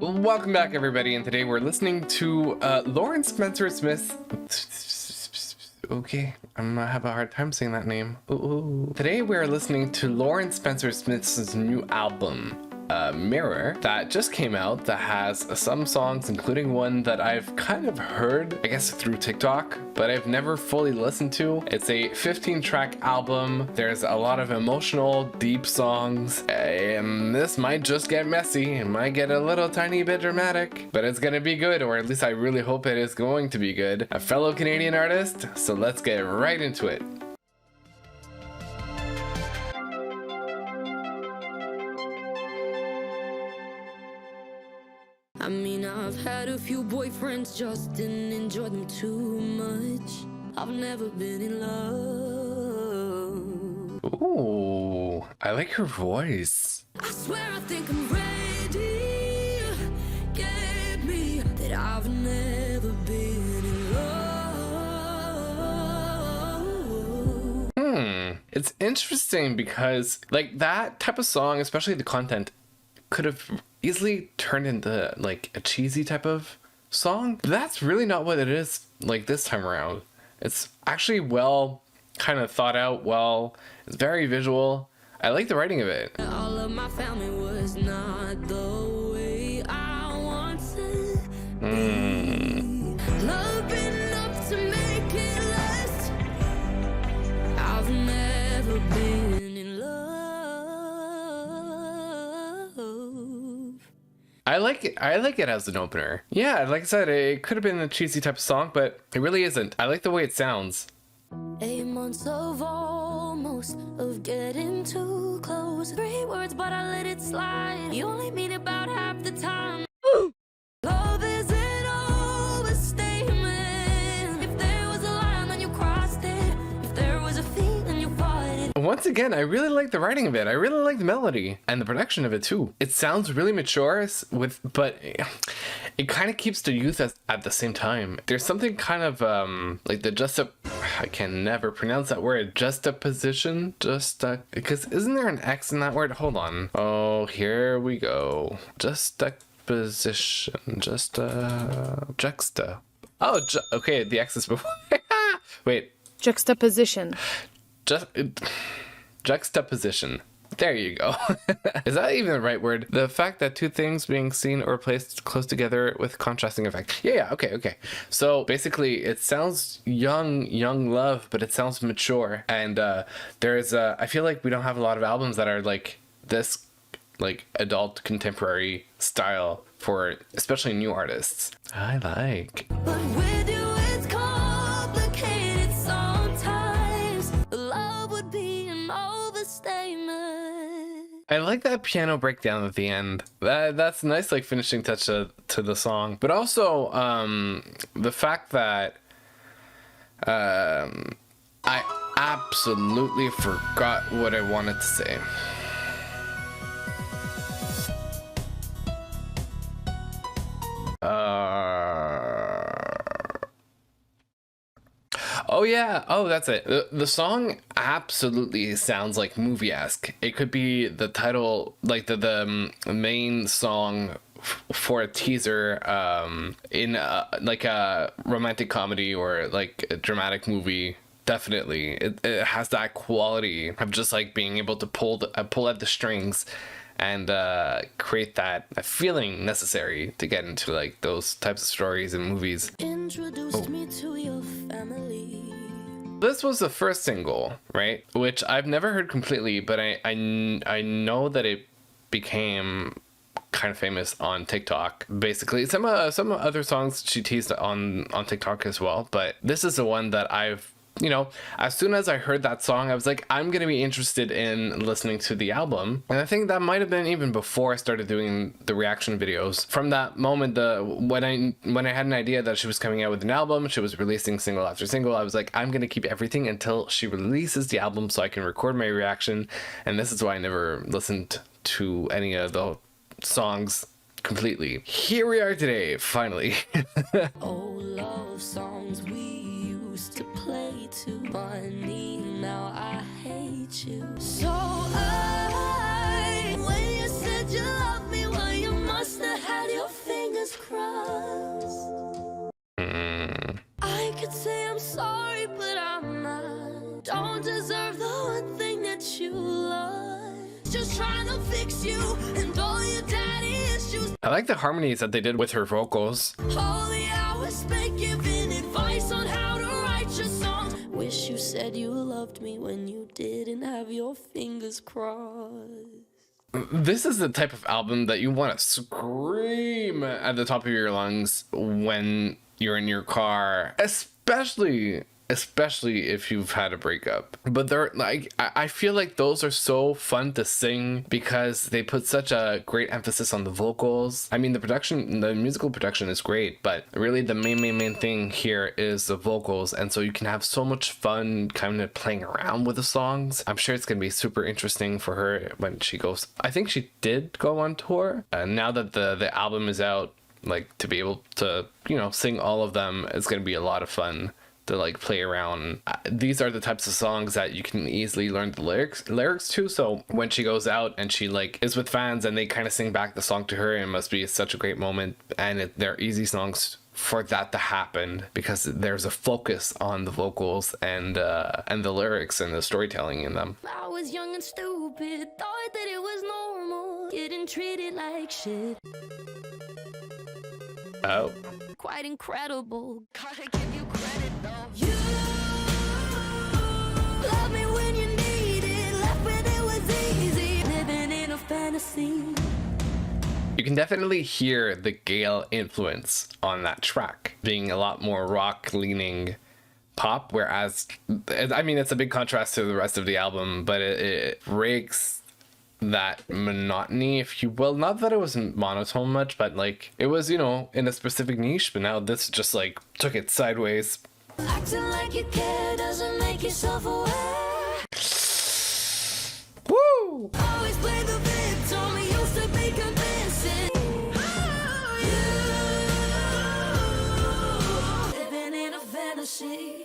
Welcome back, everybody, and today we're listening to Lauren Spencer Smith. Okay, I'm gonna have a hard time saying that name. Ooh. Today we're listening to Lauren Spencer Smith's new album, Mirror, that just came out, that has some songs, including one that I've kind of heard, I guess through TikTok, but I've never fully listened to. It's a 15-track album. There's a lot of emotional, deep songs. This might just get messy. It might get a little tiny bit dramatic, but it's gonna be good, or at least I really hope it is going to be good. A fellow Canadian artist, so let's get right into it. I mean, I've had a few boyfriends, just didn't enjoy them too much. I've never been in love. Ooh, I like your voice. I swear I think I'm ready. Get me that I've never been in love. It's interesting because, like, that type of song, especially the content, could have easily turned into like a cheesy type of song. But that's really not what it is like this time around. It's actually well kind of thought out, it's very visual. I like the writing of it. All of my family was not the way I wanted. Love enough to make it last. I've never been in love. I like it as an opener. Yeah, like I said, it could have been a cheesy type of song, but it really isn't. I like the way it sounds. 8 months of almost of getting too close. 3 words, but I let it slide. You only mean about half the time. Love is an overstatement. If there was a line, then you crossed it. If there was a feeling, you fought it. Once again, I really like the writing of it. I really like the melody and the production of it too. It sounds really mature, but it kind of keeps the youth at the same time. There's something kind of like I can never pronounce that word. Juxtaposition, because isn't there an X in that word? Hold on. Oh, here we go. Juxtaposition, juxta. Oh, okay, the X is before. Wait. Juxtaposition. Juxtaposition. There you go. Is that even the right word? The fact that two things being seen or placed close together with contrasting effect. Yeah, okay. So basically it sounds young love, but it sounds mature. And I feel like we don't have a lot of albums that are like this, like adult contemporary style for especially new artists. I like. But with you, it's complicated sometimes. Love would be an overstatement. I like that piano breakdown at the end. That's a nice, like, finishing touch to the song. But also, the fact that I absolutely forgot what I wanted to say. Oh yeah, that's it. The song absolutely sounds like movie-esque. It could be the title, like the main song for a teaser in like a romantic comedy or like a dramatic movie. Definitely, it has that quality of just like being able to pull at the strings and create that feeling necessary to get into like those types of stories and movies. Introduced me to your family. This was the first single, right? Which I've never heard completely, but I know that it became kind of famous on TikTok. Basically, some other songs she teased on TikTok as well, but this is the one that I've, as soon as I heard that song, I was like, I'm gonna be interested in listening to the album. And I think that might have been even before I started doing the reaction videos. From that moment, when I had an idea that she was coming out with an album, she was releasing single after single, I was like, I'm gonna keep everything until she releases the album so I can record my reaction. And this is why I never listened to any of the songs completely. Here we are today, finally. Old love songs we used to play too funny, now I hate you. So when you said you love me, well, you must have had your fingers crossed. I could say I'm sorry, but I'm not. Don't deserve the one thing that you lost. Just trying to fix you and all your daddy issues. I like the harmonies that they did with her vocals. All the hours spent giving advice on how to write your songs. Wish you said you loved me when you didn't have your fingers crossed. This is the type of album that you want to scream at the top of your lungs when you're in your car, especially if you've had a breakup. But they're like, I feel like those are so fun to sing because they put such a great emphasis on the vocals. I mean, the musical production is great, but really the main thing here is the vocals. And so you can have so much fun kind of playing around with the songs. I'm sure it's going to be super interesting for her when she goes. I think she did go on tour. Now that the album is out, like, to be able to, you know, sing all of them is going to be a lot of fun to like play around. These are the types of songs that you can easily learn the lyrics to. So when she goes out and she like is with fans and they kind of sing back the song to her, it must be such a great moment. And they're easy songs for that to happen because there's a focus on the vocals and the lyrics and the storytelling in them. I was young and stupid, thought that it was normal, getting treated like shit. Oh. Quite incredible. Gotta give you credit though. You love me when you need it, left when it was easy, living in a fantasy. You can definitely hear the Gale influence on that track, being a lot more rock leaning pop, whereas I mean it's a big contrast to the rest of the album, but it breaks that monotony, if you will. Not that it wasn't monotone much, but like it was, you know, in a specific niche, but now this just like took it sideways. Acting like you care doesn't make yourself aware. Woo! Always play the victim, used to be convincing. You living in a fantasy.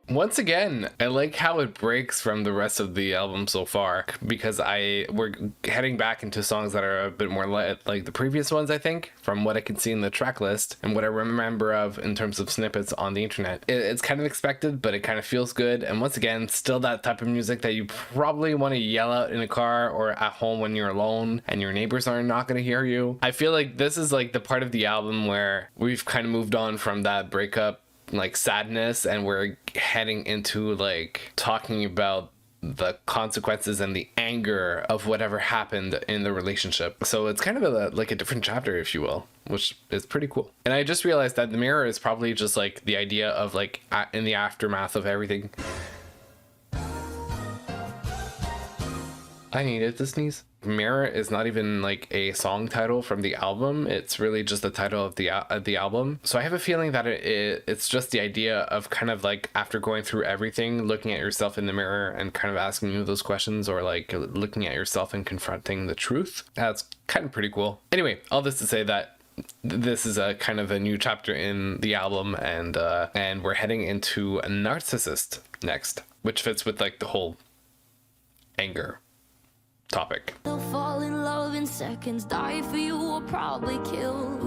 Once again, I like how it breaks from the rest of the album so far, because we're heading back into songs that are a bit more like the previous ones, I think, from what I can see in the track list and what I remember of in terms of snippets on the internet. It's kind of expected, but it kind of feels good. And once again, still that type of music that you probably want to yell out in a car or at home when you're alone and your neighbors are not going to hear you. I feel like this is like the part of the album where we've kind of moved on from that breakup like sadness and we're heading into like talking about the consequences and the anger of whatever happened in the relationship. So it's kind of like a different chapter, if you will, which is pretty cool. And I just realized that the mirror is probably just like the idea of like in the aftermath of everything. I needed to sneeze. Mirror is not even like a song title from the album. It's really just the title of the album. So I have a feeling that it's just the idea of kind of like after going through everything, looking at yourself in the mirror and kind of asking you those questions, or like looking at yourself and confronting the truth. That's kind of pretty cool. Anyway, all this to say that this is a kind of a new chapter in the album, and we're heading into a narcissist next, which fits with like the whole anger topic. They'll fall in love in seconds, die for you or probably kill.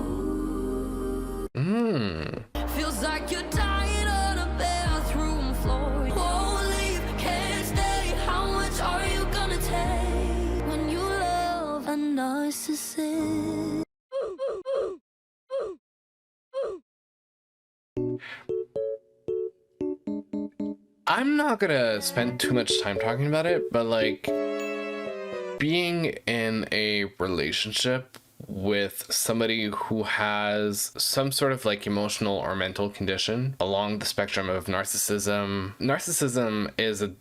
Feels like you're dying on a bathroom floor. Won't leave, can't stay. How much are you gonna take when you love a narcissist? I'm not gonna spend too much time talking about it, but like being in a relationship with somebody who has some sort of like emotional or mental condition along the spectrum of narcissism. Narcissism is a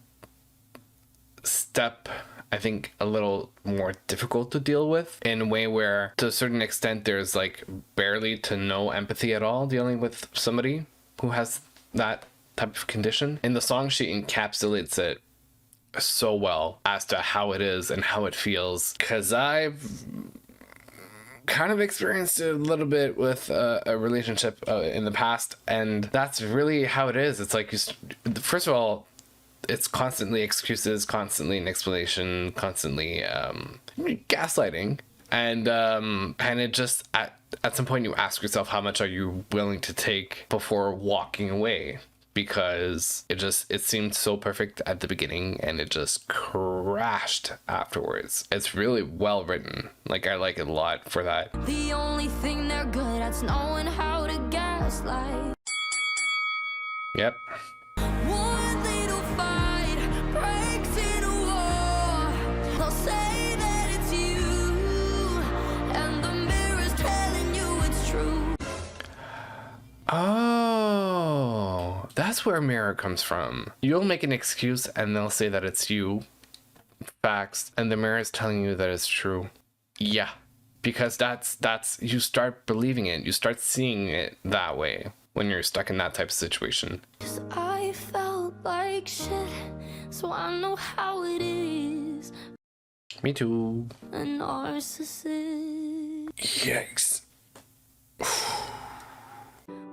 step, I think, a little more difficult to deal with, in a way where to a certain extent there's like barely to no empathy at all dealing with somebody who has that type of condition. In the song, she encapsulates it so well as to how it is and how it feels, because I've kind of experienced it a little bit with a relationship in the past, and that's really how it is. It's like, first of all, it's constantly excuses, constantly an explanation, constantly gaslighting, and it just at some point you ask yourself, how much are you willing to take before walking away? Because it seemed so perfect at the beginning and it just crashed afterwards. It's really well written. Like, I like it a lot for that. The only thing they're good at's knowing how to gaslight. Yep. One little fight breaks in a war. They'll say that it's you, and the mirror's telling you it's true. Oh, that's where mirror comes from. You'll make an excuse and they'll say that it's you. Facts. And the mirror is telling you that it's true. Yeah. Because that's you start believing it. You start seeing it that way when you're stuck in that type of situation. 'Cause I felt like shit, so I know how it is. Me too. A narcissist. Yikes.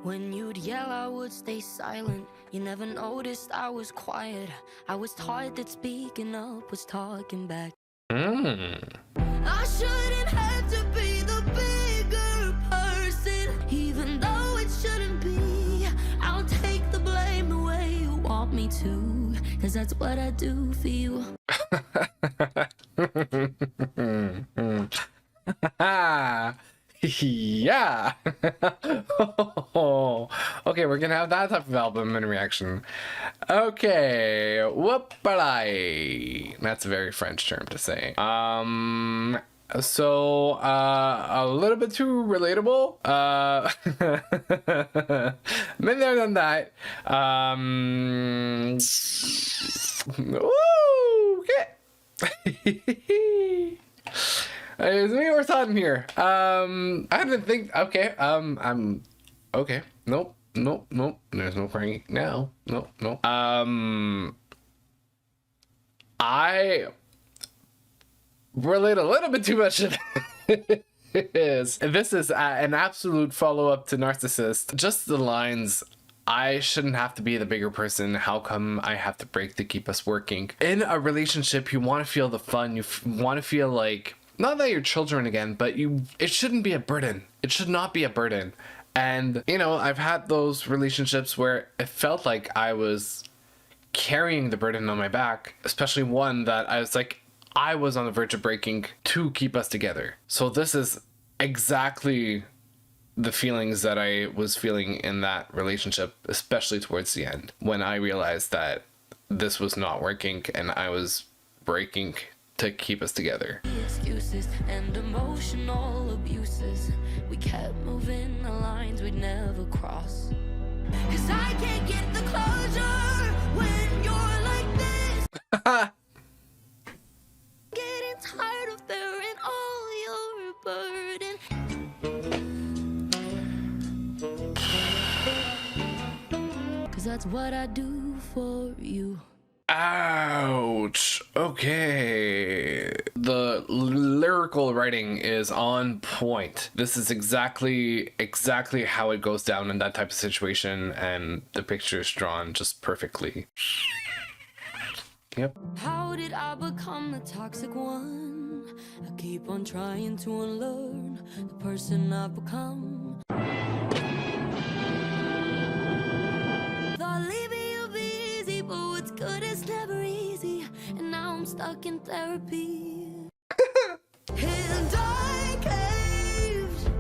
When you'd yell, I would stay silent. You never noticed I was quiet. I was taught that speaking up was talking back. I shouldn't have to be the bigger person, even though it shouldn't be. I'll take the blame the way you want me to, 'cause that's what I do for you. Yeah. Okay, we're gonna have that type of album and reaction. Okay, whoop-a-lay. That's a very French term to say. So a little bit too relatable. Been there, done that. Woo, okay. There's me we're talking here. I didn't think. Okay. I'm okay. Nope. There's no crying now. Nope. I relate a little bit too much to this. This is an absolute follow-up to Narcissist. Just the lines. I shouldn't have to be the bigger person. How come I have to break to keep us working? In a relationship, you want to feel the fun. You want to feel like, not that you're children again, but it shouldn't be a burden. It should not be a burden. And, you know, I've had those relationships where it felt like I was carrying the burden on my back, especially one that I was like, I was on the verge of breaking to keep us together. So this is exactly the feelings that I was feeling in that relationship, especially towards the end, when I realized that this was not working and I was breaking to keep us together. Excuses and emotional abuses. We kept moving the lines we'd never cross. 'Cause I can't get the closure when you're like this. Getting tired of bearing all your burden. 'Cause that's what I do for you. Ouch. Okay. The lyrical writing is on point. This is exactly how it goes down in that type of situation, and the picture is drawn just perfectly. Yep. How did I become the toxic one? I keep on trying to unlearn the person I've become. Thought leaving you be easy, but what's good is never easy. And now I'm stuck in therapy. And I caved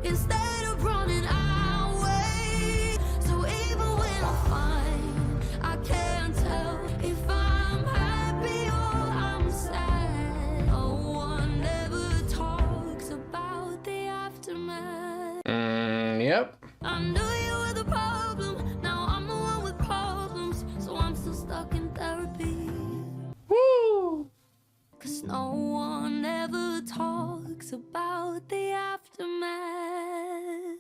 instead of running away. So even when I'm fine, I can't tell if I'm happy or I'm sad. No one ever talks about the aftermath. Yep. I knew you were the problem. Now I'm the one with problems. So I'm still stuck in therapy. Woo! 'Cause no one ever talks about the aftermath.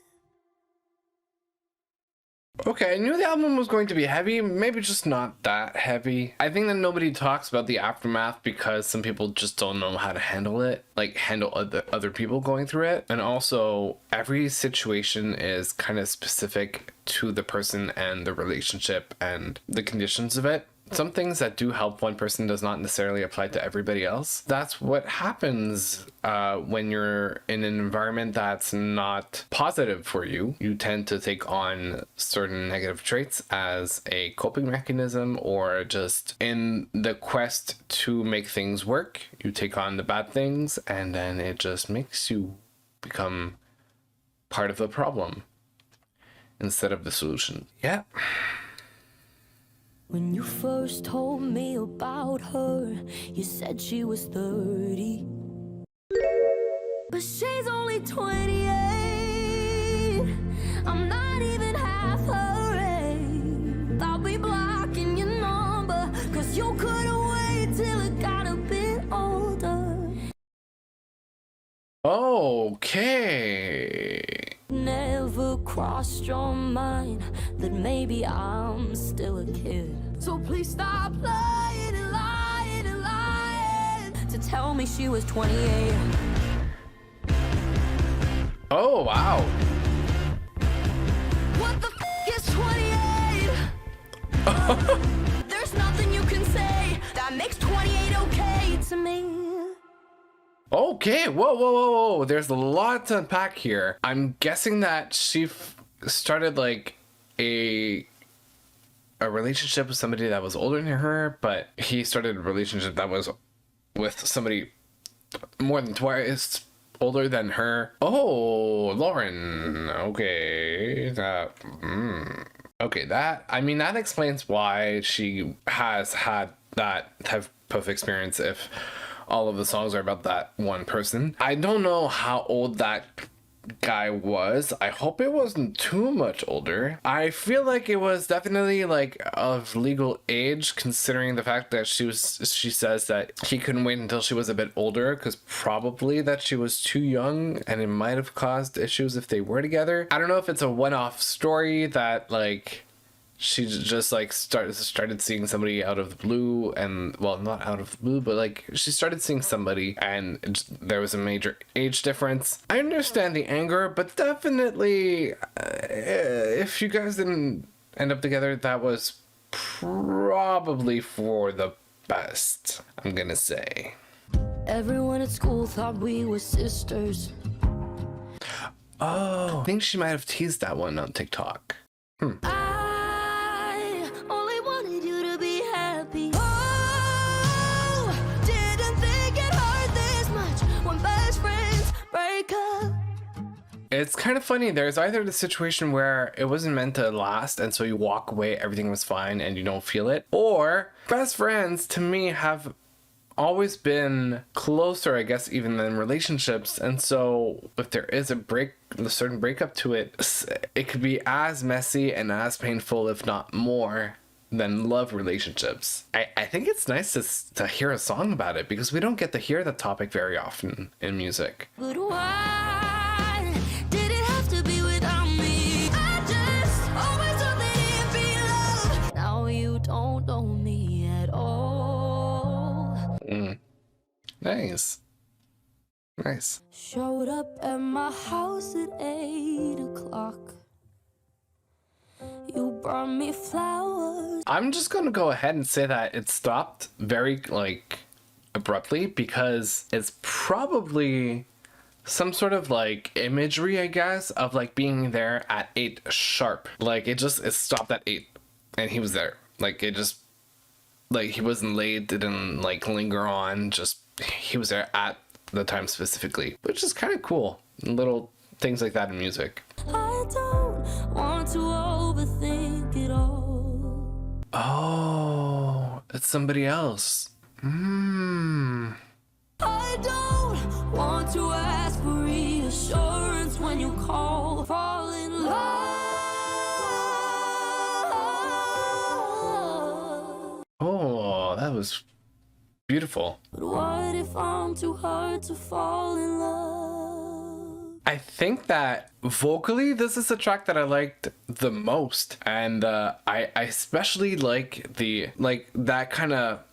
Okay, I knew the album was going to be heavy, maybe just not that heavy. I think that nobody talks about the aftermath because some people just don't know how to handle it, like handle other people going through it. And also, every situation is kind of specific to the person and the relationship and the conditions of it. some things that do help one person does not necessarily apply to everybody else. That's what happens when you're in an environment that's not positive for you. You tend to take on certain negative traits as a coping mechanism, or just in the quest to make things work, you take on the bad things, and then it just makes you become part of the problem instead of the solution. Yeah. When you first told me about her, you said she was 30. But she's only 28. I'm not even half her age. I'll be blocking your number, cause you couldn't wait till it got a bit older. Okay. Never crossed your mind that maybe I'm still a kid. So please stop lying and lying and lying to tell me she was 28. Oh, wow. What the is 28? There's nothing you can say that makes 28 okay to me. Okay, whoa. There's a lot to unpack here. I'm guessing that she started like a relationship with somebody that was older than her, but he started a relationship that was with somebody more than twice older than her. Oh, Lauren. Okay. Okay, that explains why she has had that type of experience if all of the songs are about that one person. I don't know how old that guy was. I hope it wasn't too much older. I feel like it was definitely like of legal age, considering the fact that she says that he couldn't wait until she was a bit older, because probably that she was too young and it might have caused issues if they were together. I don't know if it's a one-off story that like she just like started seeing somebody out of the blue, and well, not out of the blue, but like she started seeing somebody and there was a major age difference. I understand the anger, but definitely if you guys didn't end up together, that was probably for the best, I'm gonna say. Everyone at school thought we were sisters. Oh, I think she might have teased that one on TikTok. I only wanted you to be happy. Oh, didn't think it hurt this much when best friends break up. It's kind of funny. There's either the situation where it wasn't meant to last and so you walk away, everything was fine and you don't feel it, or best friends to me have always been closer, I guess, even than relationships. And so if there is a certain breakup to it, it could be as messy and as painful, if not more, than love relationships. I think it's nice to hear a song about it, because we don't get to hear the topic very often in music. But why did it have to be without me? I just always thought that it'd be love. Now you don't know me at all. Nice. Showed up at my house at 8 o'clock. You brought me flowers. I'm just gonna go ahead and say that it stopped very like abruptly, because it's probably some sort of like imagery, I guess, of like being there at 8 sharp. Like it stopped at 8 and he was there. Like it just, like he wasn't late, didn't like linger on, just he was there at the time specifically, which is kind of cool. Little things like that in music. I don't want to overthink it all. Oh, it's somebody else. I don't want to ask for reassurance when you call. Fall in love. Oh, that was beautiful. But what if I'm too hard to fall in love? I think that vocally this is the track that I liked the most, and I especially like that kind of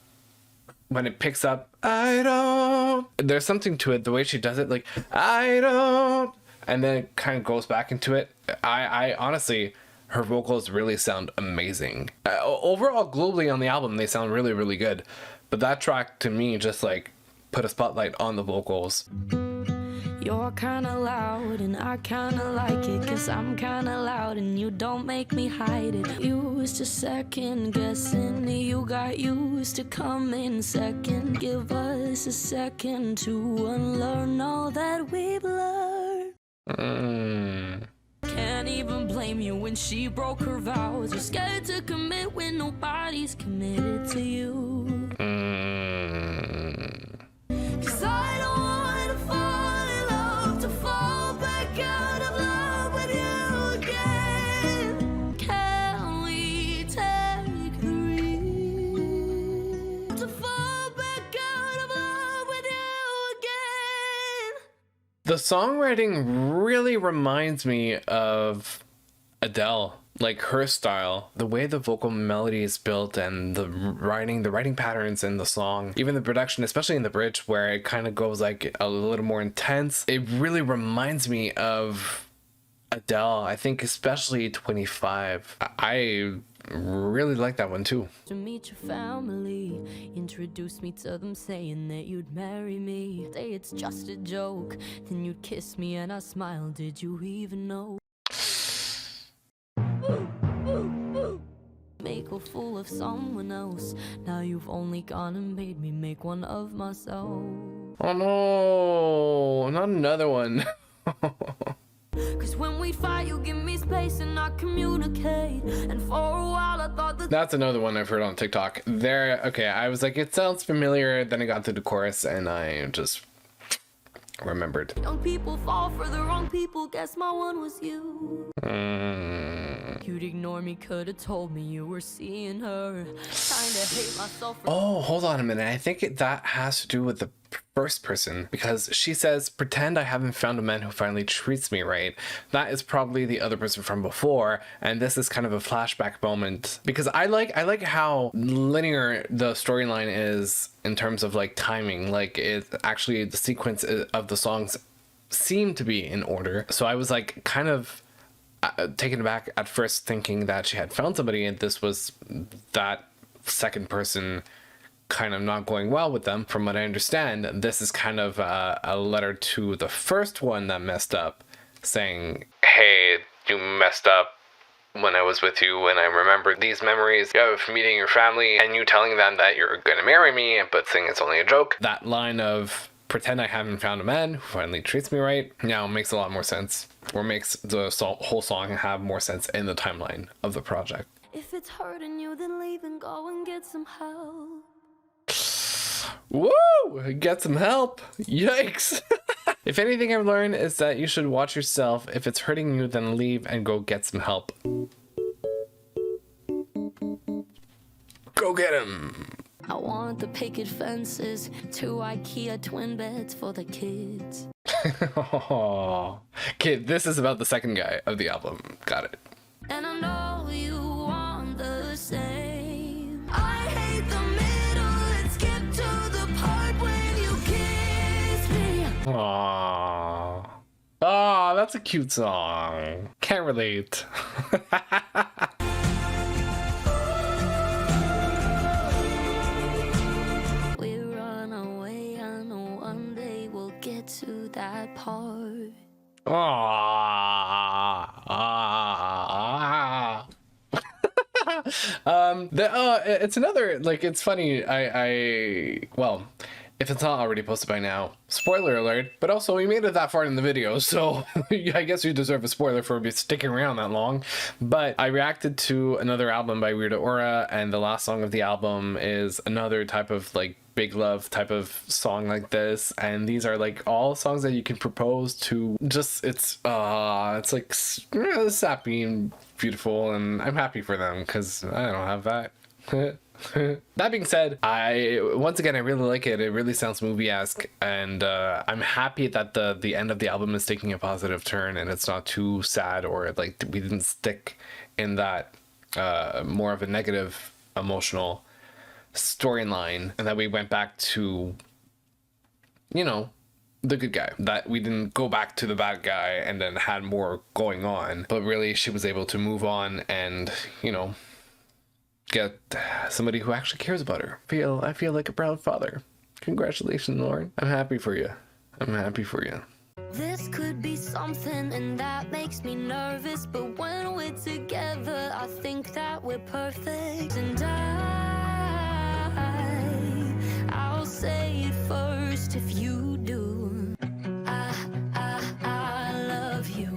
when it picks up. There's something to it, the way she does it, like I don't, and then it kind of goes back into it. I honestly, her vocals really sound amazing. Overall, globally on the album, they sound really, really good. But that track to me just like put a spotlight on the vocals. You're kinda loud and I kinda like it, 'cause I'm kinda loud and you don't make me hide it. Used to second guessing, you got used to coming second. Give us a second to unlearn all that we've learned. Can't even blame you when she broke her vows. You're scared to commit when nobody's committed to you. 'Cause I don't wanna fall in love to fall back out of love with you again. Can we take the risk to fall back out of love with you again? The songwriting really reminds me of Adele, like her style, the way the vocal melody is built and the writing patterns in the song, even the production, especially in the bridge where it kind of goes like a little more intense. It really reminds me of Adele. I think especially 25. I really like that one too. To meet your family, introduce me to them saying that you'd marry me. Say it's just a joke, then you'd kiss me and I smile. Did you even know? Make a fool of someone else. Now you've only gone and made me make one of myself. Oh no, not another one. 'Cause when we fight, you give me space and I communicate. And for a while, I thought that That's another one I've heard on TikTok. Okay, I was like, it sounds familiar. Then I got to the chorus and I just remembered. young people fall for the wrong people. Guess my one was you. You'd ignore me, could've told me you were seeing her. Kinda hate myself for Oh, hold on a minute. I think that has to do with the first person, because she says, pretend I haven't found a man who finally treats me right. That is probably the other person from before, and this is kind of a flashback moment, because I like how linear the storyline is in terms of like timing. Like, it actually, the sequence of the songs seem to be in order. So I was like kind of taken aback at first, thinking that she had found somebody and this was that second person kind of not going well with them. From what I understand, this is kind of a letter to the first one that messed up, saying, hey, you messed up when I was with you, and I remember these memories of meeting your family and you telling them that you're gonna marry me, but saying it's only a joke. That line of pretend I haven't found a man who finally treats me right now makes a lot more sense, or makes the whole song have more sense in the timeline of the project. if it's hurting you, then leave and go and get some help. Woo! Get some help. Yikes. If anything I've learned is that you should watch yourself. If it's hurting you, then leave and go get some help. Go get him. I want the picket fences, 2 IKEA twin beds for the kids. Okay, this is about the second guy of the album. Got it. And I know you want the same. I hate the middle and skip to the part when you kiss me. Aww. Aw, that's a cute song. Can't relate. We run away, I know one day we'll get to that part. It's another, like, it's funny. Well, if it's not already posted by now, spoiler alert, but also we made it that far in the video, so I guess you deserve a spoiler for sticking around that long. But I reacted to another album by Weird Aura, and the last song of the album is another type of like big love type of song like this, and these are like all songs that you can propose to. Just it's like sappy and beautiful, and I'm happy for them because I don't have that. That being said, once again I really like it. It really sounds movie-esque, and I'm happy that the end of the album is taking a positive turn and it's not too sad, or like we didn't stick in that more of a negative emotional storyline, and that we went back to, you know, the good guy, that we didn't go back to the bad guy and then had more going on, but really she was able to move on and, you know, get somebody who actually cares about her. I feel like a proud father. Congratulations, Lauren. I'm happy for you. I'm happy for you. This could be something, and that makes me nervous. But when we're together, I think that we're perfect. And I'll say it first if you do. I love you.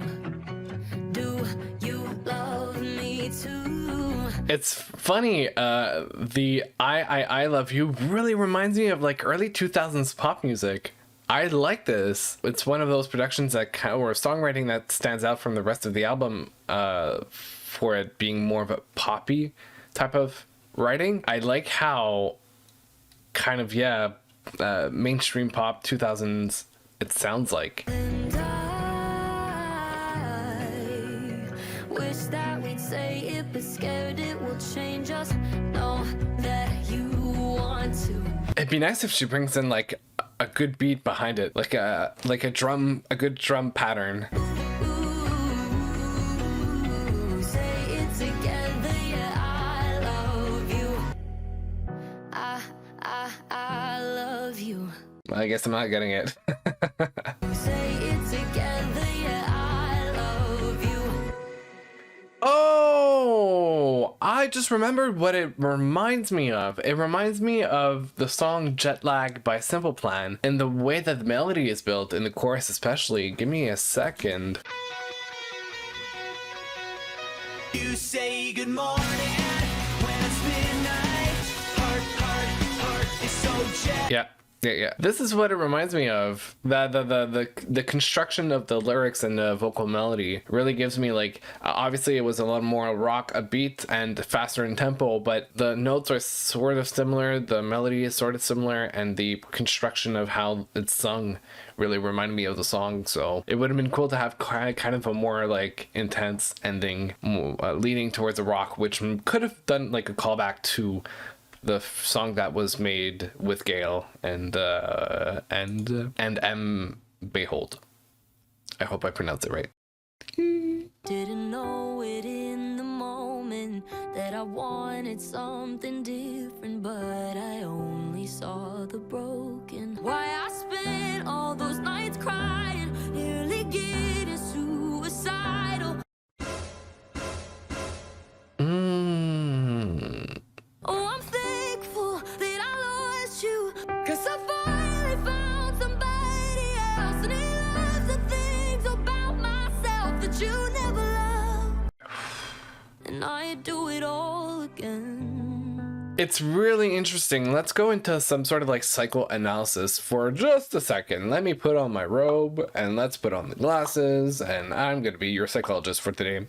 Do you love me too? It's funny, the I love you really reminds me of like early 2000s pop music. I like this. It's one of those productions that or songwriting that stands out from the rest of the album, for it being more of a poppy type of writing. I like how kind of, yeah, mainstream pop 2000s it sounds like. And I wish that we'd say it, but scared it will change us. Know that you want to. It'd be nice if she brings in like a good beat behind it, like a good drum pattern. Ooh, say it together, yeah, I love you. I love you. I guess I'm not getting it. Say it together, yeah, I love you. Oh, I just remembered what it reminds me of. It reminds me of the song Jet Lag by Simple Plan, and the way that the melody is built in the chorus especially. Give me a second. You say good morning when it's midnight. Heart is so jet. Yeah. This is what it reminds me of. The construction of the lyrics and the vocal melody really gives me like, obviously it was a lot more rock, a beat, and faster in tempo, but the notes are sort of similar, the melody is sort of similar, and the construction of how it's sung really reminded me of the song. So it would have been cool to have kind of a more like intense ending, leading towards a rock, which could have done like a callback to the song that was made with Gail and M. Behold. I hope I pronounced it right. Didn't know it in the moment that I wanted something different, but I only saw the broken. Why I spent all those nights crying, nearly getting suicidal. Oh, I'm thankful that I lost you, 'cause I finally found somebody else, and he loves the things about myself that you never loved, and I'd do it all again. It's really interesting. Let's go into some sort of like psychoanalysis for just a second. Let me put on my robe and let's put on the glasses, and I'm gonna be your psychologist for today.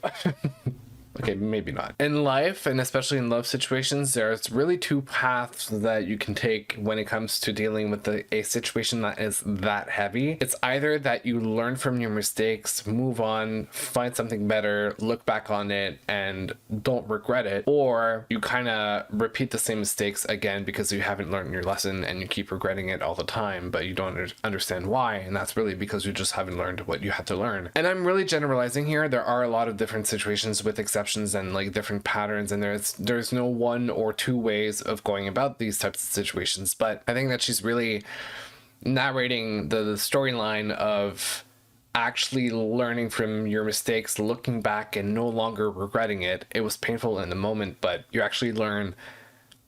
Okay, maybe not. In life, and especially in love situations, there's really two paths that you can take when it comes to dealing with a situation that is that heavy. It's either that you learn from your mistakes, move on, find something better, look back on it, and don't regret it, or you kind of repeat the same mistakes again because you haven't learned your lesson and you keep regretting it all the time, but you don't understand why, and that's really because you just haven't learned what you had to learn. And I'm really generalizing here. There are a lot of different situations with exceptions and like different patterns, and there's no one or two ways of going about these types of situations, but I think that she's really narrating the storyline of actually learning from your mistakes, looking back and no longer regretting it. It was painful in the moment, but you actually learn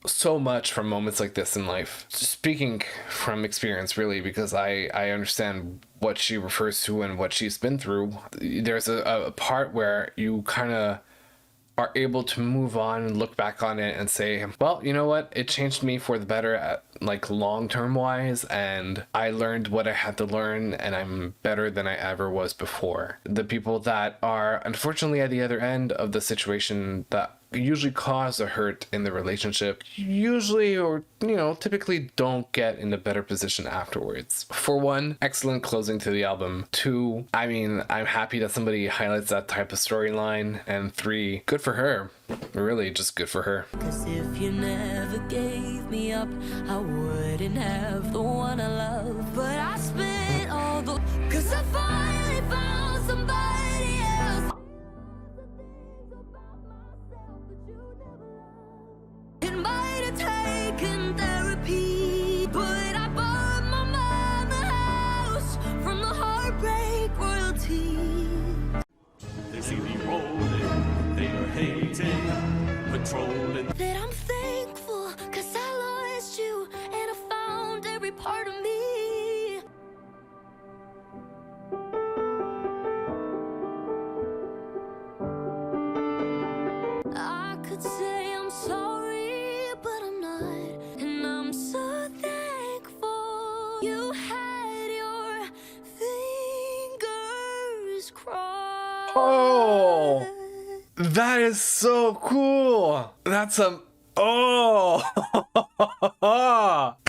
so much from moments like this in life. Speaking from experience, really, because I understand what she refers to and what she's been through. There's a part where you kind of are able to move on and look back on it and say, well, you know what, it changed me for the better at like long-term wise, and I learned what I had to learn, and I'm better than I ever was before. The people that are unfortunately at the other end of the situation that usually cause a hurt in the relationship usually, or you know, typically don't get in a better position afterwards. For one, excellent closing to the album. Two, I mean, I'm happy that somebody highlights that type of storyline. And three, good for her. Really just good for her. 'Cause if you never gave me up, I wouldn't have the one I love. But I spent all see me rolling. They are hating, patrolling. That I'm thankful, cause I lost you, and I found every part of me. I could say I'm sorry, but I'm not, and I'm so thankful you had your fingers crossed. Oh, that is so cool. That's a oh.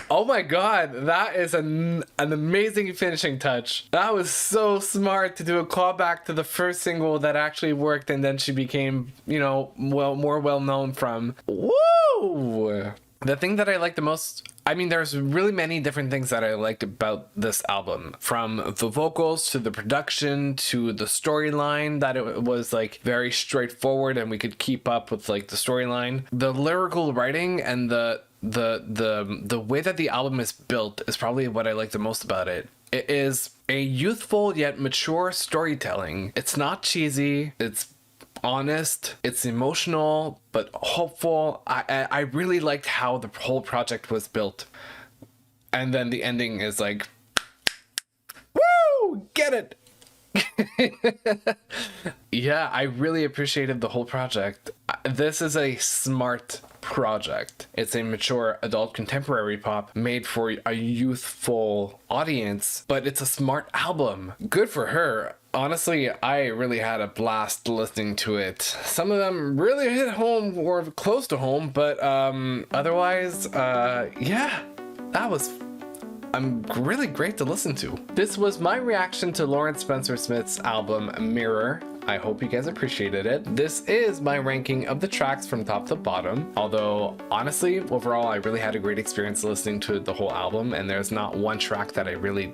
Oh my god, that is an amazing finishing touch. That was so smart to do a callback to the first single that actually worked, and then she became, you know, more well known from. Woo! The thing that I like the most, I mean, there's really many different things that I liked about this album, from the vocals to the production to the storyline, that it was like very straightforward and we could keep up with like the storyline. The lyrical writing and the way that the album is built is probably what I like the most about it. It is a youthful yet mature storytelling. It's not cheesy. It's honest, it's emotional, but hopeful. I really liked how the whole project was built. And then the ending is like, woo, get it. Yeah, I really appreciated the whole project. This is a smart project. It's a mature adult contemporary pop made for a youthful audience, but it's a smart album. Good for her. Honestly, I really had a blast listening to it. Some of them really hit home or close to home, but otherwise, yeah, that was really great to listen to. This was my reaction to Lawrence Spencer Smith's album Mirror. I hope you guys appreciated it. This is my ranking of the tracks from top to bottom. Although, honestly, overall, I really had a great experience listening to the whole album, and there's not one track that I really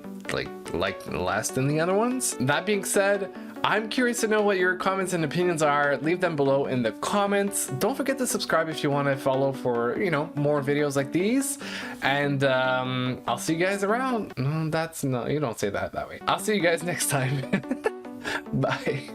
liked less than the other ones. That being said, I'm curious to know what your comments and opinions are. Leave them below in the comments. Don't forget to subscribe if you want to follow for, you know, more videos like these. And I'll see you guys around. No, you don't say that way. I'll see you guys next time. Bye.